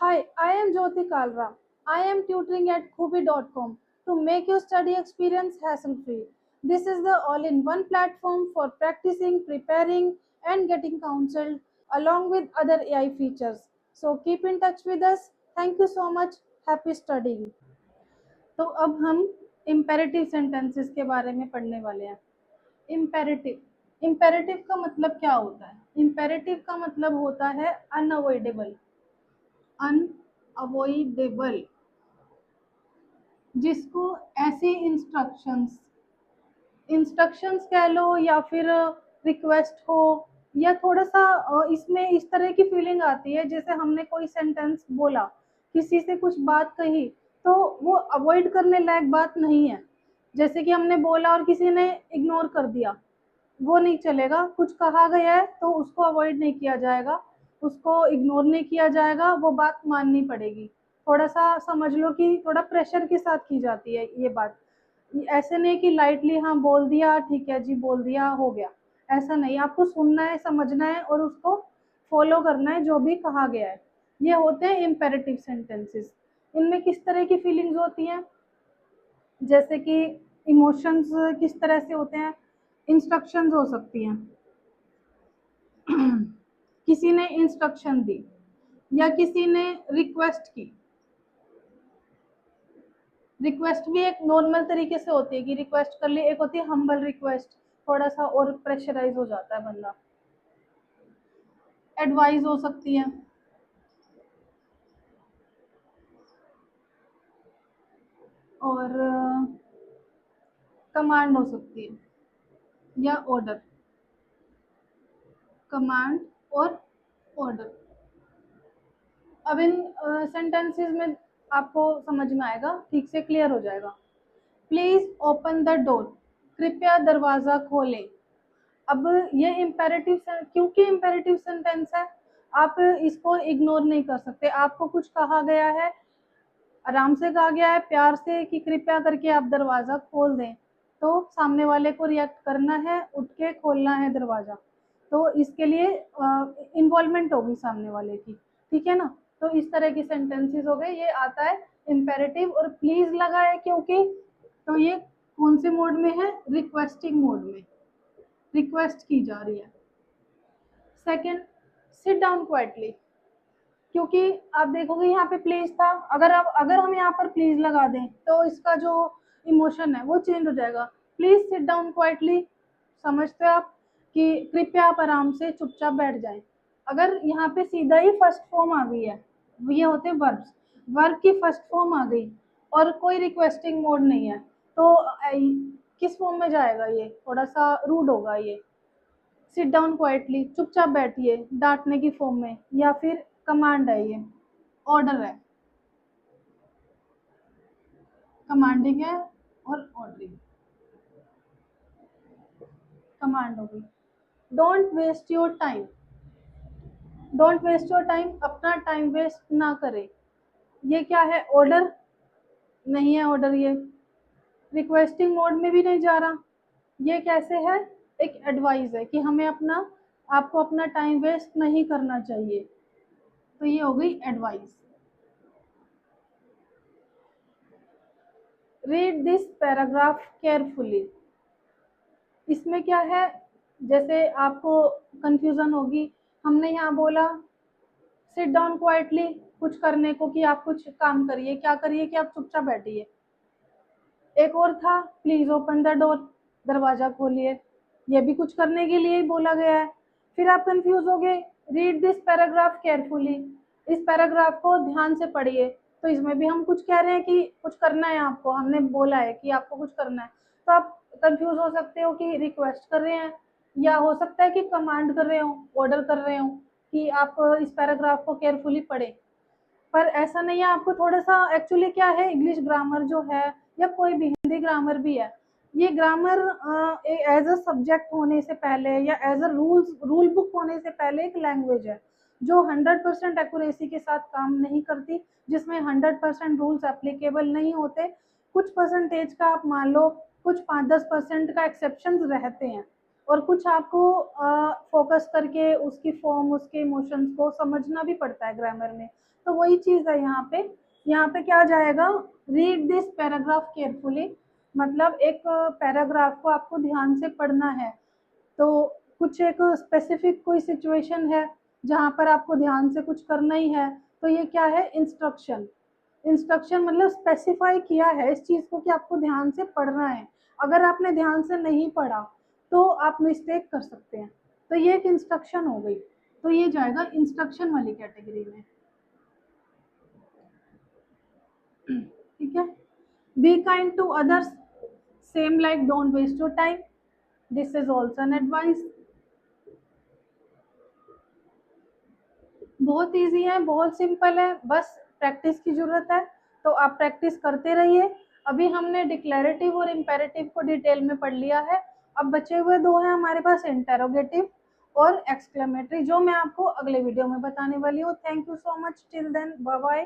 Hi, I am Jyoti Kalra. I am tutoring at Kubi.com to make your study experience hassle free. This is the all in one platform for practicing, preparing, and getting counseled along with other AI features. So keep in touch with us. Thank you so much. Happy studying. तो अब हम imperative sentences के बारे में पढ़ने वाले हैं। Imperative imperative का मतलब क्या होता है? इम्पेरेटिव का मतलब होता है अनअवॉइडेबल। अनअवॉइडेबल जिसको ऐसी इंस्ट्रक्शंस इंस्ट्रक्शंस कह लो या फिर रिक्वेस्ट हो या थोड़ा सा इसमें इस तरह की फीलिंग आती है जैसे हमने कोई सेंटेंस बोला, किसी से कुछ बात कही, तो वो अवॉइड करने लायक बात नहीं है। जैसे कि हमने बोला और किसी ने इग्नोर कर दिया, वो नहीं चलेगा। कुछ कहा गया है तो उसको अवॉइड नहीं किया जाएगा, उसको इग्नोर नहीं किया जाएगा, वो बात माननी पड़ेगी। थोड़ा सा समझ लो कि थोड़ा प्रेशर के साथ की जाती है ये बात। ऐसे नहीं कि लाइटली हाँ बोल दिया, ठीक है जी बोल दिया हो गया, ऐसा नहीं। आपको सुनना है, समझना है और उसको फॉलो करना है जो भी कहा गया है। ये होते हैं इम्पेरेटिव सेंटेंसेस। इनमें किस तरह की फीलिंग्स होती हैं, जैसे कि इमोशंस किस तरह से होते हैं, इंस्ट्रक्शंस हो सकती हैं। किसी ने इंस्ट्रक्शन दी या किसी ने रिक्वेस्ट की। रिक्वेस्ट भी एक नॉर्मल तरीके से होती है कि रिक्वेस्ट कर ली, एक होती है हम्बल रिक्वेस्ट, थोड़ा सा और प्रेशराइज हो जाता है बंदा। एडवाइस हो सकती है और कमांड हो सकती है या ऑर्डर। कमांड और ऑर्डर। अब इन सेंटेंसेस में आपको समझ में आएगा, ठीक से क्लियर हो जाएगा। प्लीज ओपन द डोर, कृपया दरवाजा खोलें। अब ये इम्पेरेटिव, क्योंकि इम्पेरेटिव सेंटेंस है, आप इसको इग्नोर नहीं कर सकते। आपको कुछ कहा गया है, आराम से कहा गया है, प्यार से, कि कृपया करके आप दरवाज़ा खोल दें, तो सामने वाले को रिएक्ट करना है, उठ के खोलना है दरवाज़ा। तो इसके लिए इन्वॉल्वमेंट होगी सामने वाले की, ठीक है ना। तो इस तरह की सेंटेंसेस हो गए, ये आता है इम्पेरेटिव। और प्लीज लगा है क्योंकि, तो ये कौन से मोड में है? रिक्वेस्टिंग मोड में, रिक्वेस्ट की जा रही है। सेकंड, सिट डाउन क्वाइटली, क्योंकि आप देखोगे यहाँ पे प्लीज था, अगर हम यहाँ पर प्लीज लगा दें तो इसका जो इमोशन है वो चेंज हो जाएगा। प्लीज सिट डाउन क्वाइटली, समझते हो आप कि कृपया आप आराम से चुपचाप बैठ जाएं। अगर यहाँ पे सीधा ही फर्स्ट फॉर्म आ गई है, ये होते हैं वर्ब्स, वर्ब की फर्स्ट फॉर्म आ गई और कोई रिक्वेस्टिंग मोड नहीं है, तो किस फॉर्म में जाएगा? ये थोड़ा सा रूड होगा। ये सिट डाउन क्वाइटली, चुपचाप बैठिए, डांटने की फॉर्म में, या फिर कमांड है, ये ऑर्डर है, कमांडिंग है और ऑर्डरिंग, कमांड हो गई। Don't waste your time, don't waste your time, अपना टाइम वेस्ट ना करें। ये क्या है? ऑर्डर नहीं है, ऑर्डर ये रिक्वेस्टिंग मोड में भी नहीं जा रहा। ये कैसे है? एक एडवाइस है कि हमें आपको अपना टाइम वेस्ट नहीं करना चाहिए, तो ये हो गई advice. Read this paragraph carefully, इसमें क्या है? जैसे आपको कंफ्यूजन होगी, हमने यहाँ बोला सिट डाउन क्वाइटली, कुछ करने को कि आप कुछ काम करिए, क्या करिए कि आप चुपचाप बैठिए। एक और था प्लीज ओपन द डोर, दरवाजा खोलिए, ये भी कुछ करने के लिए ही बोला गया है। फिर आप कंफ्यूज हो गए, रीड दिस पैराग्राफ केयरफुली, इस पैराग्राफ को ध्यान से पढ़िए, तो इसमें भी हम कुछ कह रहे हैं कि कुछ करना है आपको, हमने बोला है कि आपको कुछ करना है। तो आप कंफ्यूज हो सकते हो कि रिक्वेस्ट कर रहे हैं या हो सकता है कि कमांड कर रहे हो, ऑर्डर कर रहे हो कि आप इस पैराग्राफ को केयरफुली पढ़ें। पर ऐसा नहीं है, आपको थोड़ा सा एक्चुअली क्या है, इंग्लिश ग्रामर जो है या कोई भी हिंदी ग्रामर भी है, ये ग्रामर एज अ सब्जेक्ट होने से पहले या एज अ रूल बुक होने से पहले एक लैंग्वेज है जो 100% एक्यूरेसी के साथ काम नहीं करती, जिसमें 100% रूल्स एप्लीकेबल नहीं होते। कुछ परसेंटेज का आप मान लो, कुछ 5-10% का एक्सेप्शन रहते हैं, और कुछ आपको फोकस करके उसकी फॉर्म, उसके इमोशंस को समझना भी पड़ता है ग्रामर में। तो वही चीज़ है यहाँ पे। यहाँ पे क्या जाएगा, रीड दिस पैराग्राफ केयरफुली, मतलब एक पैराग्राफ को आपको ध्यान से पढ़ना है। तो कुछ एक स्पेसिफिक कोई सिचुएशन है जहाँ पर आपको ध्यान से कुछ करना ही है, तो ये क्या है, इंस्ट्रक्शन। इंस्ट्रक्शन मतलब स्पेसिफाई किया है इस चीज को कि आपको ध्यान से पढ़ना है। अगर आपने ध्यान से नहीं पढ़ा तो आप मिस्टेक कर सकते हैं। तो ये एक इंस्ट्रक्शन हो गई, तो ये जाएगा इंस्ट्रक्शन वाली कैटेगरी में। ठीक है। Be kind to others, same like don't waste your time, this is also an advice. बहुत इजी है, बहुत सिंपल है, बस प्रैक्टिस की जरूरत है। तो आप प्रैक्टिस करते रहिए। अभी हमने डिक्लेरेटिव और इम्पेरेटिव को डिटेल में पढ़ लिया है। अब बचे हुए दो हैं हमारे पास, इंटेरोगेटिव और एक्सक्लेमेटरी, जो मैं आपको अगले वीडियो में बताने वाली हूँ। Thank you so much, till then bye bye.